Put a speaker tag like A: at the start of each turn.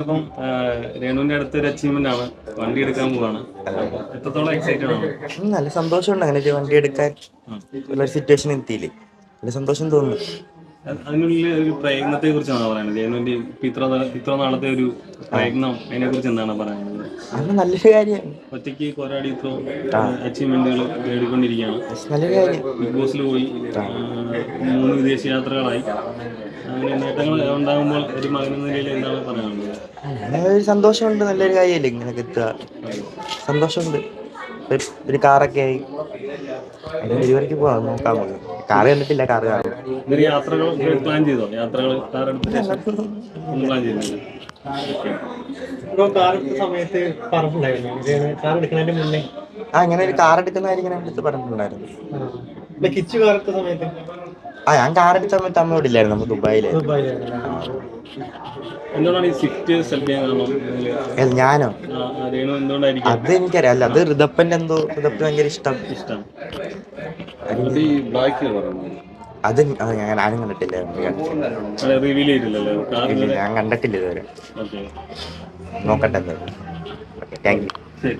A: ഇപ്പം രേണുവിന്റെ അടുത്തൊരു അച്ചീവ്മെന്റ് ആണ്, വണ്ടി എടുക്കാൻ പോവാണ്. എത്രത്തോളം എക്സൈറ്റഡ് ആണ്?
B: നല്ല സന്തോഷമുണ്ട് അങ്ങനെ ഒരു വണ്ടി എടുക്കാൻ ഉള്ള സിറ്റുവേഷൻ എത്തിയില്ലേ. നല്ല സന്തോഷം തോന്നുന്നു.
A: അതിനുള്ളിൽ ഒരു പ്രയത്നത്തെ കുറിച്ചാണ് പറയുന്നത്. രേണുവിന്റെ ഇത്ര നാളത്തെ ഒരു പ്രയത്നം, അതിനെ കുറിച്ച് എന്താണ് പറയുന്നത്?
B: അത് നല്ലൊരു കാര്യമാണ്.
A: ഒറ്റയ്ക്ക് പോരാടി ഇപ്പോ അച്ചീവ്മെന്റുകൾ നേടിക്കൊണ്ടിരിക്കുകയാണ്.
B: നല്ലൊരു കാര്യം.
A: ബിഗ് ബോസിൽ പോയി 3 വിദേശ യാത്രകളായി. അങ്ങനെ നേട്ടങ്ങൾ ഉണ്ടാകുമ്പോൾ ഒരു മകനെന്ന നിലയിൽ എന്താണ് പറയാനുള്ളത്?
B: ഒരു സന്തോഷമുണ്ട്. നല്ലൊരു കാര്യമല്ലേ ഇങ്ങനെയൊക്കെ എത്തുക. സന്തോഷമുണ്ട്. ഒരു കാറൊക്കെ ആയി ഡെലിവറിക്ക് പോവാം. നോക്കാൻ പോകും. കാറ് കണ്ടിട്ടില്ല, കാറ് കാണും.
A: ഇതൊരു യാത്രകൾ പ്ലാൻ ചെയ്തോ? യാത്രകൾ കാർ എടുത്ത ശേഷം ഒന്നും പ്ലാൻ ചെയ്യുന്നില്ല.
C: സമയത്ത് പറഞ്ഞിട്ടുണ്ടായിരുന്നു കാർ എടുക്കുന്നതിന്റെ മുന്നേ
B: അങ്ങനെ ഒരു കാർ എടുക്കുന്ന കാര്യം ഇങ്ങനെ അടുത്ത് പറഞ്ഞിട്ടുണ്ടായിരുന്നു.
C: കിച്ചു കാർ എടുത്ത സമയത്ത്
B: ഞാൻ കാർ എടുത്ത സമയത്ത് അമ്മയോട് ഇല്ലായിരുന്നു. നമ്മൾ ദുബായിലായിരുന്നു.
A: എന്തുകൊണ്ടാണ് ഈ സ്വിഫ്റ്റ് സെലക്ട് ചെയ്യാൻ കാരണം?
B: ഞാനോ?
A: രേണു എന്തുകൊണ്ടായിരിക്കും?
B: അത് എനിക്കറിയാം. അല്ല, അത് ഋതപ്പന്റെ ഋതപ്പ് ഭയങ്കര ഇഷ്ടം. അത് ഞാനും കണ്ടിട്ടില്ല.
A: റിവീൽ ചെയ്തില്ലല്ലോ കാർ.
B: ഞാൻ കണ്ടിട്ടില്ല ഇതുവരെ. നോക്കട്ടെ എന്തായാലും. Thank you.
A: ശരി.